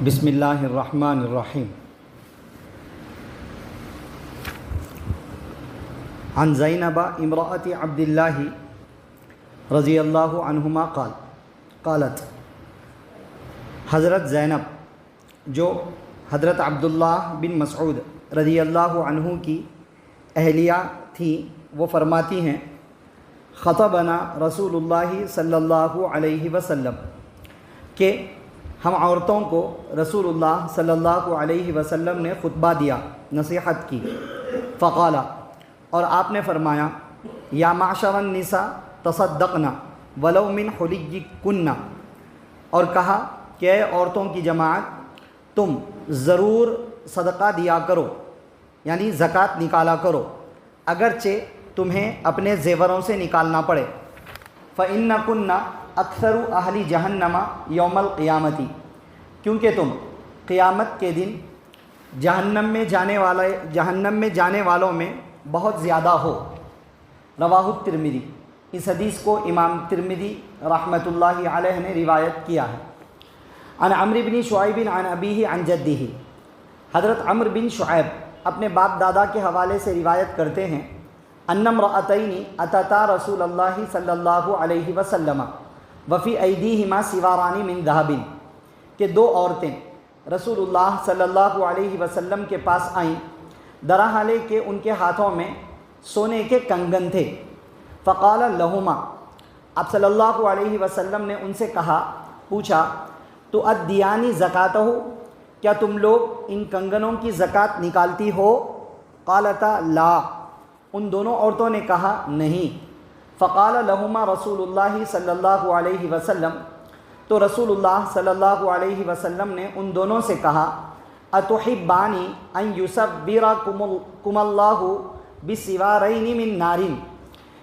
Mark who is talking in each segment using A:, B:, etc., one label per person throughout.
A: بسم اللہ الرحمن الرحیم۔ عن زینب امرأۃ عبد اللہ رضی اللہ عنہما قالت، حضرت زینب جو حضرت عبداللہ بن مسعود رضی اللہ عنہ کی اہلیہ تھی، وہ فرماتی ہیں، خطبنا رسول اللہ صلی اللہ علیہ وسلم، کہ ہم عورتوں کو رسول اللہ صلی اللہ علیہ وسلم نے خطبہ دیا، نصیحت کی۔ فقال، اور آپ نے فرمایا، یا معشر النساء تصدقنا ولو من حلیکن، اور کہا کہ اے عورتوں کی جماعت، تم ضرور صدقہ دیا کرو، یعنی زکوٰۃ نکالا کرو، اگرچہ تمہیں اپنے زیوروں سے نکالنا پڑے۔ فإنکن اکثر اہل جہنم یوم القیامتی، کیونکہ تم قیامت کے دن جہنم میں جانے والوں میں بہت زیادہ ہو۔ رواہ الترمذی، اس حدیث کو امام ترمذی رحمۃ اللہ علیہ نے روایت کیا ہے۔ عن عمرو بن شعیب عن ابیہ عن جدہ، حضرت عمرو بن شعیب اپنے باپ دادا کے حوالے سے روایت کرتے ہیں، ان امرأتین اتتا رسول اللہ صلی اللہ علیہ وسلم وفی ایدیہما سواران من ذہب، کہ دو عورتیں رسول اللہ صلی اللہ علیہ وسلم کے پاس آئیں، درحالے کہ ان کے ہاتھوں میں سونے کے کنگن تھے۔ فقال لہما، آپ صلی اللہ علیہ وسلم نے ان سے پوچھا، تؤدیان زکاتہ، کیا تم لوگ ان کنگنوں کی زکوٰۃ نکالتی ہو؟ قالتا لا، ان دونوں عورتوں نے کہا نہیں۔ فقال لہما رسول اللہ صلی اللہ علیہ وسلم، تو رسول اللہ صلی اللہ علیہ وسلم نے ان دونوں سے کہا، اتحبانی ان یصورکم اللہ بسوارین من نار،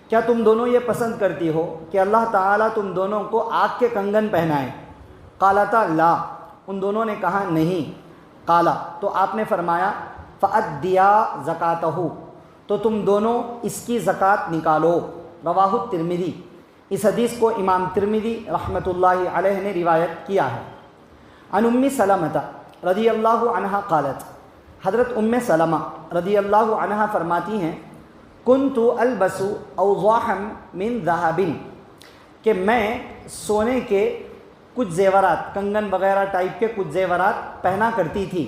A: کیا تم دونوں یہ پسند کرتی ہو کہ اللہ تعالیٰ تم دونوں کو آگ کے کنگن پہنائے؟ قالتا لا، ان دونوں نے کہا نہیں۔ قالا، تو آپ نے فرمایا، فأدیا زکاتہ، تو تم دونوں اس کی زکوٰۃ نکالو۔ رواہ الترمذی، اس حدیث کو امام ترمذی رحمۃ اللہ علیہ نے روایت کیا ہے۔ عن ام سلمہ رضی اللہ عنہا قالت، حضرت ام سلمہ رضی اللہ عنہا فرماتی ہیں، کنت البس اوضاحا من ذہب، کہ میں سونے کے کچھ زیورات، کنگن وغیرہ ٹائپ کے کچھ زیورات پہنا کرتی تھی۔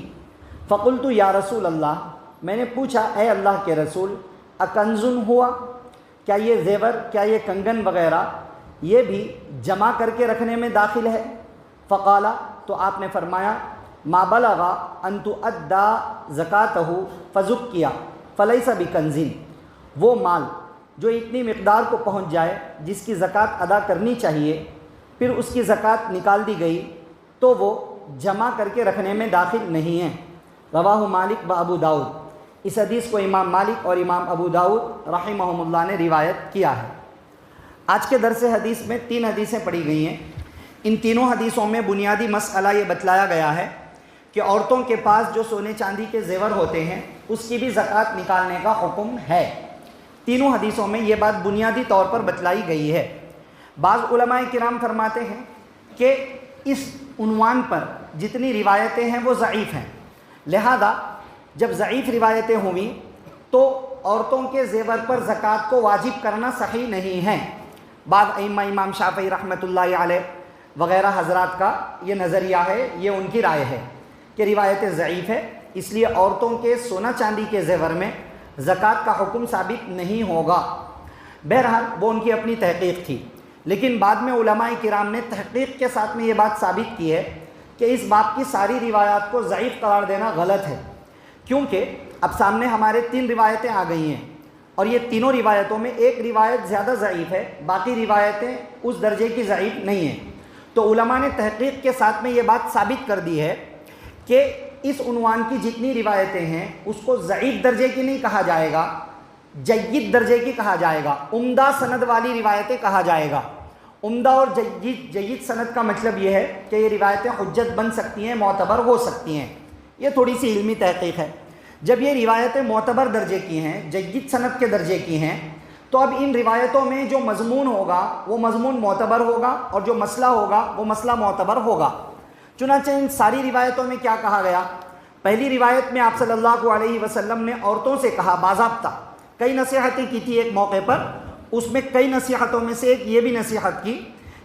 A: فقلت یا رسول اللہ، میں نے پوچھا اے اللہ کے رسول، اکنزن ہوا، کیا یہ زیور، کیا یہ کنگن وغیرہ یہ بھی جمع کر کے رکھنے میں داخل ہے؟ فقالا، تو آپ نے فرمایا، ما بلغ ان تؤدى زکاتہ فزکیہ فلیس بکنز، وہ مال جو اتنی مقدار کو پہنچ جائے جس کی زکوٰۃ ادا کرنی چاہیے، پھر اس کی زکوٰۃ نکال دی گئی، تو وہ جمع کر کے رکھنے میں داخل نہیں ہے۔ رواہ مالک و ابو داؤد، اس حدیث کو امام مالک اور امام ابو داؤد رحمہم اللہ نے روایت کیا ہے۔ آج کے درس حدیث میں 3 حدیثیں پڑھی گئی ہیں۔ ان تینوں حدیثوں میں بنیادی مسئلہ یہ بتلایا گیا ہے کہ عورتوں کے پاس جو سونے چاندی کے زیور ہوتے ہیں اس کی بھی زکوٰۃ نکالنے کا حکم ہے۔ تینوں حدیثوں میں یہ بات بنیادی طور پر بتلائی گئی ہے۔ بعض علماء کرام فرماتے ہیں کہ اس عنوان پر جتنی روایتیں ہیں وہ ضعیف ہیں، لہذا جب ضعیف روایتیں ہوئیں تو عورتوں کے زیور پر زکوٰۃ کو واجب کرنا صحیح نہیں ہے۔ بعض ائمہ، امام شافعی رحمۃ اللہ علیہ وغیرہ حضرات کا یہ نظریہ ہے، یہ ان کی رائے ہے کہ روایتیں ضعیف ہے، اس لیے عورتوں کے سونا چاندی کے زیور میں زکوٰۃ کا حکم ثابت نہیں ہوگا۔ بہرحال وہ ان کی اپنی تحقیق تھی، لیکن بعد میں علماء کرام نے تحقیق کے ساتھ میں یہ بات ثابت کی ہے کہ اس باب کی ساری روایات کو ضعیف قرار دینا غلط ہے، کیونکہ اب سامنے ہمارے 3 روایتیں آ گئی ہیں، اور یہ تینوں روایتوں میں ایک روایت زیادہ ضعیف ہے، باقی روایتیں اس درجے کی ضعیف نہیں ہیں۔ تو علماء نے تحقیق کے ساتھ میں یہ بات ثابت کر دی ہے کہ اس عنوان کی جتنی روایتیں ہیں اس کو ضعیف درجے کی نہیں کہا جائے گا، جید درجے کی کہا جائے گا، عمدہ سند والی روایتیں کہا جائے گا۔ عمدہ اور جید سند کا مطلب یہ ہے کہ یہ روایتیں حجت بن سکتی ہیں، معتبر ہو سکتی ہیں۔ یہ تھوڑی سی علمی تحقیق ہے۔ جب یہ روایتیں معتبر درجے کی ہیں، جید سند کے درجے کی ہیں، تو اب ان روایتوں میں جو مضمون ہوگا وہ مضمون معتبر ہوگا، اور جو مسئلہ ہوگا وہ مسئلہ معتبر ہوگا۔ چنانچہ ان ساری روایتوں میں کیا کہا گیا؟ پہلی روایت میں آپ صلی اللہ علیہ وسلم نے عورتوں سے کہا باضابطہ، کئی نصیحتیں کی تھی ایک موقع پر، اس میں کئی نصیحتوں میں سے ایک یہ بھی نصیحت کی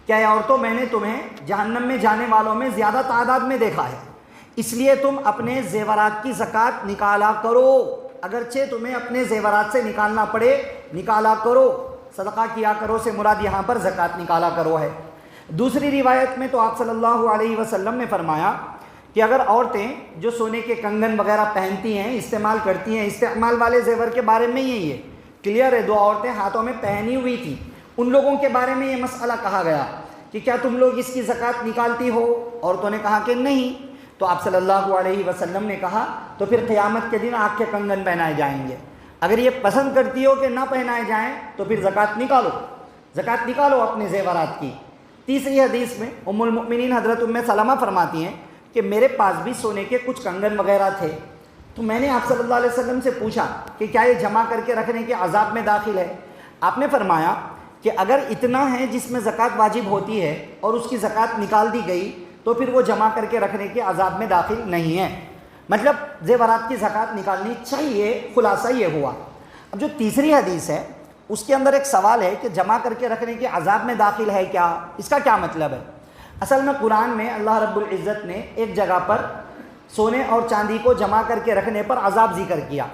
A: کہ اے عورتوں، میں نے تمہیں جہنم میں جانے والوں میں زیادہ تعداد میں دیکھا ہے، اس لیے تم اپنے زیورات کی زکوٰۃ نکالا کرو، اگرچہ تمہیں اپنے زیورات سے نکالنا پڑے نکالا کرو، صدقہ کیا کرو سے مراد یہاں پر زکوٰۃ نکالا کرو ہے۔ دوسری روایت میں تو آپ صلی اللہ علیہ وسلم نے فرمایا کہ اگر عورتیں جو سونے کے کنگن وغیرہ پہنتی ہیں، استعمال کرتی ہیں، استعمال والے زیور کے بارے میں یہی ہے، کلیئر ہے، دو عورتیں ہاتھوں میں پہنی ہوئی تھیں، ان لوگوں کے بارے میں یہ مسئلہ کہا گیا کہ کیا تم لوگ اس کی زکوٰۃ نکالتی ہو؟ عورتوں نے کہا کہ نہیں، تو آپ صلی اللہ علیہ وسلم نے کہا تو پھر قیامت کے دن آنکھ کے کنگن پہنائے جائیں گے، اگر یہ پسند کرتی ہو کہ نہ پہنائے جائیں تو پھر زکوٰۃ نکالو اپنے زیورات کی۔ تیسری حدیث میں ام المؤمنین حضرت ام سلمہ فرماتی ہیں کہ میرے پاس بھی سونے کے کچھ کنگن وغیرہ تھے، تو میں نے آپ صلی اللہ علیہ وسلم سے پوچھا کہ کیا یہ جمع کر کے رکھنے کے عذاب میں داخل ہے؟ آپ نے فرمایا کہ اگر اتنا ہے جس میں زکوٰۃ واجب ہوتی ہے اور اس کی زکوٰۃ نکال دی گئی تو پھر وہ جمع کر کے رکھنے کے عذاب میں داخل نہیں ہے، مطلب زیورات کی زکوٰۃ نکالنی چاہیے، خلاصہ یہ ہوا۔ اب جو تیسری حدیث ہے اس کے اندر ایک سوال ہے کہ جمع کر کے رکھنے کے عذاب میں داخل ہے کیا، اس کا کیا مطلب ہے؟ اصل میں قرآن میں اللہ رب العزت نے ایک جگہ پر سونے اور چاندی کو جمع کر کے رکھنے پر عذاب ذکر کیا،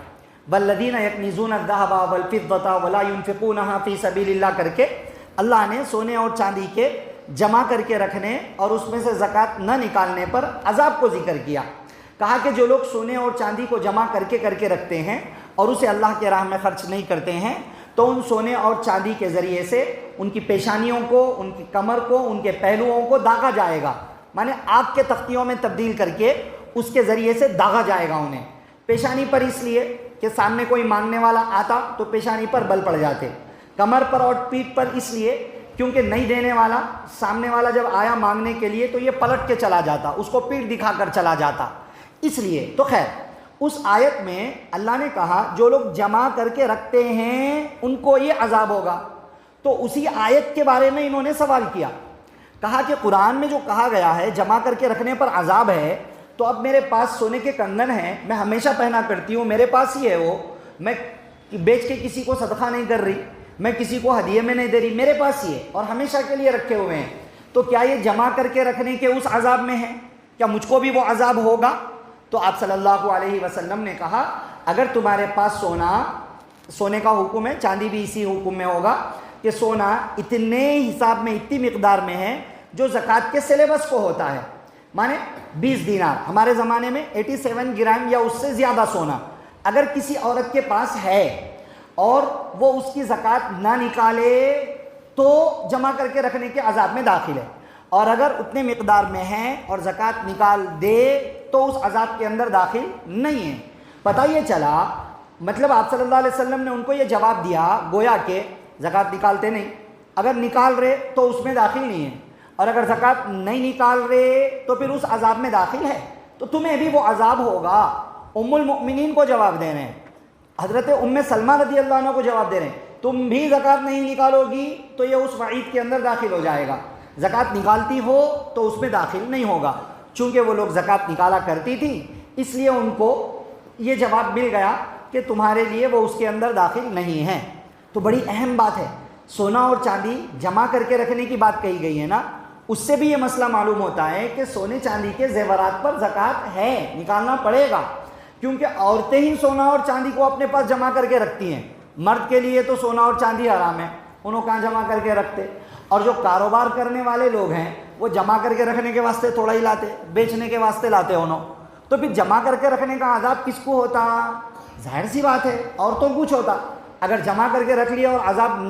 A: والذین یکنزون الذهب والفضة ولا ينفقونها فی سبیل اللہ کر کے اللہ نے سونے اور چاندی کے جمع کر کے رکھنے اور اس میں سے زکوٰۃ نہ نکالنے پر عذاب کو ذکر کیا، کہا کہ جو لوگ سونے اور چاندی کو جمع کر کے رکھتے ہیں اور اسے اللہ کے راہ میں خرچ نہیں کرتے ہیں تو ان سونے اور چاندی کے ذریعے سے ان کی پیشانیوں کو، ان کی کمر کو، ان کے پہلوؤں کو داغا جائے گا، مانے آگ کے تختیوں میں تبدیل کر کے اس کے ذریعے سے داغا جائے گا انہیں، پیشانی پر اس لیے کہ سامنے کوئی مانگنے والا آتا تو پیشانی پر بل پڑ جاتے، کمر پر اور پیٹھ پر اس لیے کیونکہ نہیں دینے والا، سامنے والا جب آیا مانگنے کے لیے تو یہ پلٹ کے چلا جاتا، اس کو پیٹھ دکھا کر چلا جاتا، اس لیے تو خیر اس آیت میں اللہ نے کہا جو لوگ جمع کر کے رکھتے ہیں ان کو یہ عذاب ہوگا، تو اسی آیت کے بارے میں انہوں نے سوال کیا، کہا کہ قرآن میں جو کہا گیا ہے جمع کر کے رکھنے پر عذاب ہے، تو اب میرے پاس سونے کے کنگن ہیں، میں ہمیشہ پہنا کرتی ہوں، میرے پاس ہی ہے وہ، میں بیچ کے کسی کو صدقہ نہیں کر رہی، میں کسی کو ہدیے میں نہیں دے رہی، میرے پاس ہی ہے اور ہمیشہ کے لیے رکھے ہوئے ہیں، تو کیا یہ جمع کر کے رکھنے کے اس عذاب میں ہے؟ کیا مجھ کو بھی وہ عذاب ہوگا؟ تو آپ صلی اللہ علیہ وسلم نے کہا اگر تمہارے پاس سونے کا حکم ہے، چاندی بھی اسی حکم میں ہوگا کہ سونا اتنے حساب میں، اتنی مقدار میں ہے جو زکوٰۃ کے سلیبس کو ہوتا ہے، مانے 20 دینار، ہمارے زمانے میں 87 گرام یا اس سے زیادہ سونا اگر کسی عورت کے پاس ہے اور وہ اس کی زکوٰۃ نہ نکالے تو جمع کر کے رکھنے کے عذاب میں داخل ہے، اور اگر اتنے مقدار میں ہے اور زکوٰۃ نکال دے تو اس عذاب کے اندر داخل نہیں ہے۔ پتہ یہ چلا، مطلب آپ صلی اللہ علیہ وسلم نے ان کو یہ جواب دیا گویا کہ زکوٰۃ نکالتے نہیں، اگر نکال رہے تو اس میں داخل نہیں ہے، اور اگر زکوٰۃ نہیں نکال رہے تو پھر اس عذاب میں داخل ہے، تو تمہیں بھی وہ عذاب ہوگا۔ ام المؤمنین کو جواب دے رہے ہیں، حضرت ام سلمہ رضی اللہ عنہ کو جواب دے رہے ہیں، تم بھی زکوٰۃ نہیں نکالو گی تو یہ اس وعید کے اندر داخل ہو جائے گا، زکوٰۃ نکالتی ہو تو اس میں داخل نہیں ہوگا، چونکہ وہ لوگ زکوٰۃ نکالا کرتی تھی اس لیے ان کو یہ جواب مل گیا کہ تمہارے لیے وہ اس کے اندر داخل نہیں ہے۔ تو بڑی اہم بات ہے، سونا اور چاندی جمع کر کے رکھنے کی بات کہی گئی ہے نا، اس سے بھی یہ مسئلہ معلوم ہوتا ہے کہ سونے چاندی کے زیورات پر زکوٰۃ ہے، نکالنا پڑے گا، کیونکہ عورتیں ہی سونا اور چاندی کو اپنے پاس جمع کر کے رکھتی ہیں، مرد کے لیے تو سونا اور چاندی حرام ہے، انہوں کہاں جمع کر کے رکھتے، اور جو کاروبار کرنے والے لوگ ہیں وہ جمع کر کے رکھنے کے واسطے تھوڑا ہی لاتے، بیچنے کے واسطے لاتے انہوں، تو پھر جمع کر کے رکھنے کا عذاب کس کو ہوتا؟ ظاہر سی بات ہے عورتوں کو کچھ ہوتا، اگر جمع کر کے رکھ لیا اور عذاب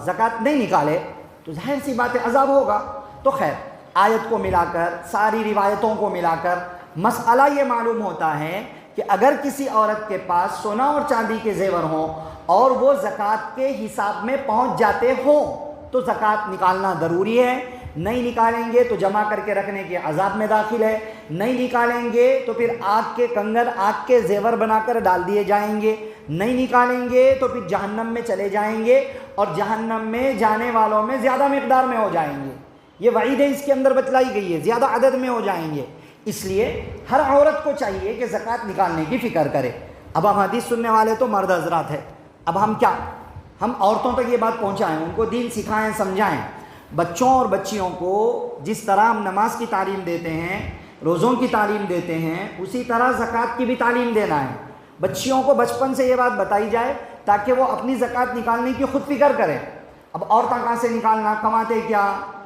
A: زکوٰۃ نہیں نکالے تو ظاہر سی بات ہے عذاب ہوگا۔ تو خیر آیت کو ملا کر، ساری روایتوں کو ملا کر مسئلہ یہ معلوم ہوتا ہے کہ اگر کسی عورت کے پاس سونا اور چاندی کے زیور ہوں اور وہ زکوٰۃ کے حساب میں پہنچ جاتے ہوں تو زکوٰۃ نکالنا ضروری ہے، نہیں نکالیں گے تو جمع کر کے رکھنے کے عذاب میں داخل ہے، نہیں نکالیں گے تو پھر آگ کے کنگن، آگ کے زیور بنا کر ڈال دیے جائیں گے، نہیں نکالیں گے تو پھر جہنم میں چلے جائیں گے اور جہنم میں جانے والوں میں زیادہ مقدار میں ہو جائیں گے، یہ وعید ہے اس کے اندر بتلائی گئی ہے، زیادہ عدد میں ہو جائیں گے، اس لیے ہر عورت کو چاہیے کہ زکوٰۃ نکالنے کی فکر کرے۔ اب ہم حدیث سننے والے تو مرد حضرات ہیں، اب ہم کیا، ہم عورتوں تک یہ بات پہنچائیں، ان کو دین سکھائیں، سمجھائیں۔ بچوں اور بچیوں کو جس طرح ہم نماز کی تعلیم دیتے ہیں، روزوں کی تعلیم دیتے ہیں، اسی طرح زکوٰۃ کی بھی تعلیم دینا ہے۔ بچیوں کو بچپن سے یہ بات بتائی جائے تاکہ وہ اپنی زکوٰۃ نکالنے کی خود فکر کریں۔ اب عورتیں کہاں سے نکالنا، کماتے کیا؟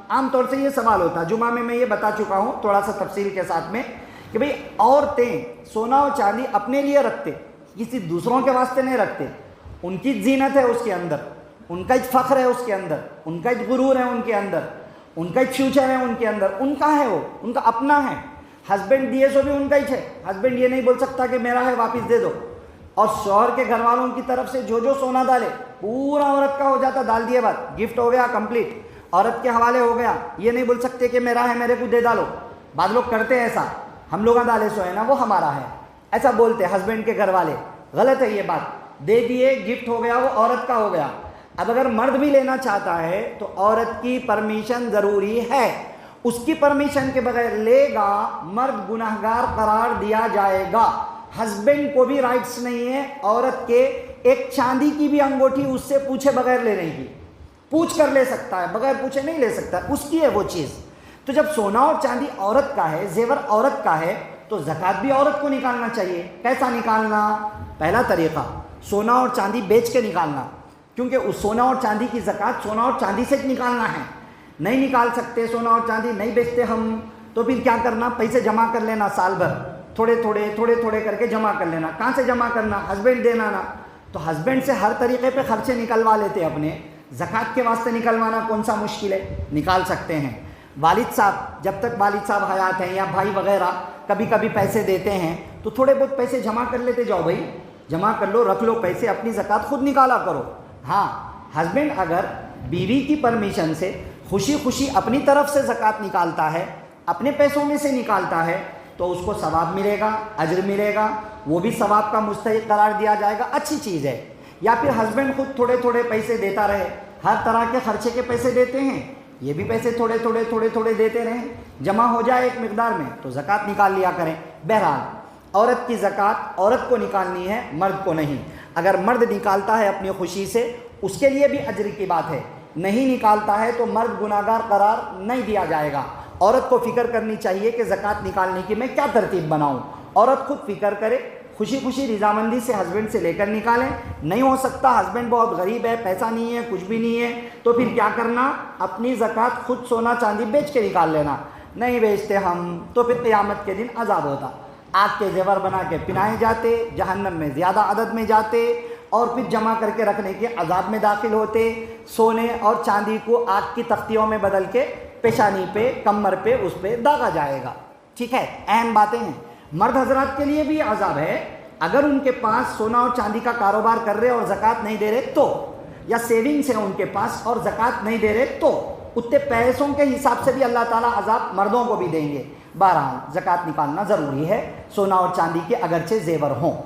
A: عام طور سے یہ سوال ہوتا ہے، جمعہ میں یہ بتا چکا ہوں تھوڑا سا تفصیل کے ساتھ میں کہ بھئی عورتیں سونا اور چاندی اپنے لیے رکھتے، کسی دوسروں کے واسطے نہیں رکھتے۔ ان کی زینت ہے اس کے اندر، ان کا ایک فخر ہے اس کے اندر، ان کا ایک غرور ہے ان کے اندر، ان کا ایک فیوچر ہے ان کے اندر، ان کا ہے، وہ ان کا اپنا ہے۔ ہسبینڈ دیے سو بھی ان کا ہی ہے، ہسبینڈ یہ نہیں بول سکتا کہ میرا ہے واپس دے دو۔ اور شوہر کے گھر والوں کی طرف سے جو سونا ڈالے پورا عورت کا ہو جاتا، ڈال دیے بات، گفٹ ہو گیا کمپلیٹ، عورت کے حوالے ہو گیا۔ یہ نہیں بول سکتے کہ میرا ہے میرے کو دے ڈالو، بعض لوگ کرتے ہیں ایسا، ہم لوگ ڈالے سو ہے نا وہ ہمارا ہے، ایسا بولتے ہسبینڈ کے گھر والے، غلط ہے یہ بات۔ دے دیے، گفٹ ہو گیا، وہ عورت کا ہو گیا۔ اب اگر مرد بھی لینا چاہتا ہے تو عورت کی پرمیشن ضروری ہے، اس کی پرمیشن کے بغیر لے گا مرد گناہگار قرار دیا جائے گا۔ ہسبینڈ کو بھی رائٹس نہیں ہے عورت کے ایک چاندی کی بھی انگوٹھی اس سے پوچھے بغیر لینے کی، پوچھ کر لے سکتا ہے، بغیر پوچھے نہیں لے سکتا، اس کی ہے وہ چیز۔ تو جب سونا اور چاندی عورت کا ہے، زیور عورت کا ہے، تو زکوٰۃ بھی عورت کو نکالنا چاہیے۔ کیسا نکالنا؟ پہلا طریقہ سونا اور چاندی بیچ کے نکالنا، کیونکہ اس سونا اور چاندی کی زکوٰۃ سونا اور چاندی سے نکالنا ہے۔ نہیں نکال سکتے سونا اور چاندی، نہیں بیچتے ہم، تو پھر کیا کرنا؟ پیسے جمع کر لینا، سال بھر تھوڑے تھوڑے کر کے جمع کر لینا۔ کہاں سے جمع کرنا؟ ہسبینڈ دینا نا، تو ہسبینڈ سے ہر طریقے پہ خرچے نکلوا لیتے اپنے، زکوٰۃ کے واسطے نکلوانا کون سا مشکل ہے؟ نکال سکتے ہیں۔ والد صاحب، جب تک والد صاحب حیات ہیں، یا بھائی وغیرہ کبھی کبھی پیسے دیتے ہیں تو تھوڑے بہت پیسے جمع کر لیتے جاؤ، بھائی جمع کر لو، رکھ لو پیسے، اپنی زکوٰۃ خود نکالا کرو۔ ہاں، ہسبینڈ اگر بیوی کی پرمیشن سے خوشی خوشی اپنی طرف سے زکوٰۃ نکالتا ہے، اپنے پیسوں میں سے نکالتا ہے، تو اس کو ثواب ملے گا، اجر ملے گا، وہ بھی ثواب کا مستحق قرار دیا جائے گا، اچھی چیز ہے۔ یا پھر ہسبینڈ خود تھوڑے پیسے دیتا رہے، ہر طرح کے خرچے کے پیسے دیتے ہیں، یہ بھی پیسے تھوڑے دیتے رہیں، جمع ہو جائے ایک مقدار میں تو زکوٰۃ نکال لیا کریں۔ بہرحال عورت کی زکوٰۃ عورت کو نکالنی ہے، مرد کو نہیں۔ اگر مرد نکالتا ہے اپنی خوشی سے، اس کے لیے بھی اجر کی بات ہے، نہیں نکالتا ہے تو مرد گناہگار قرار نہیں دیا جائے گا۔ عورت کو فکر کرنی چاہیے کہ زکوٰۃ نکالنے کی میں کیا ترتیب بناؤں، عورت خود فکر کرے، خوشی خوشی رضامندی سے ہسبینڈ سے لے کر نکالیں۔ نہیں ہو سکتا، ہسبینڈ بہت غریب ہے، پیسہ نہیں ہے، کچھ بھی نہیں ہے، تو پھر کیا کرنا؟ اپنی زکوٰۃ خود سونا چاندی بیچ کے نکال لینا۔ نہیں بیچتے ہم تو پھر قیامت کے دن عذاب ہوتا، آگ کے زیور بنا کے پہنائے جاتے، جہنم میں زیادہ عدد میں جاتے، اور پھر جمع کر کے رکھنے کے عذاب میں داخل ہوتے۔ سونے اور چاندی کو آگ کی تختیوں میں بدل کے پیشانی پہ، کمر پہ، اس پہ داغا جائے گا۔ ٹھیک ہے، اہم باتیں ہیں۔ مرد حضرات کے لیے بھی عذاب ہے، اگر ان کے پاس سونا اور چاندی کا کاروبار کر رہے اور زکوٰۃ نہیں دے رہے تو، یا سیونگز ہے ان کے پاس اور زکوٰۃ نہیں دے رہے تو، اتنے پیسوں کے حساب سے بھی اللہ تعالیٰ عذاب مردوں کو بھی دیں گے۔ بہرحال زکوٰۃ نکالنا ضروری ہے، سونا اور چاندی کے اگرچہ زیور ہوں۔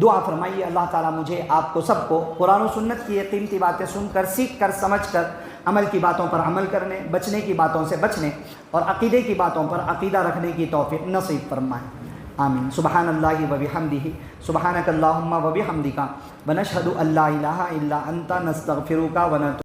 A: دعا فرمائیے اللہ تعالیٰ مجھے، آپ کو، سب کو قرآن و سنت کی یہ قیمتی باتیں سن کر، سیکھ کر، سمجھ کر عمل کی باتوں پر عمل کرنے، بچنے کی باتوں سے بچنے اور عقیدے کی باتوں پر عقیدہ رکھنے کی توفیق نصیب فرمائے، آمین۔ سبحان اللہ و بحمدہ، سبحانک اللہم و بحمدک، ونشہد ان لا الہ الا انت، نستغفرک و نتوب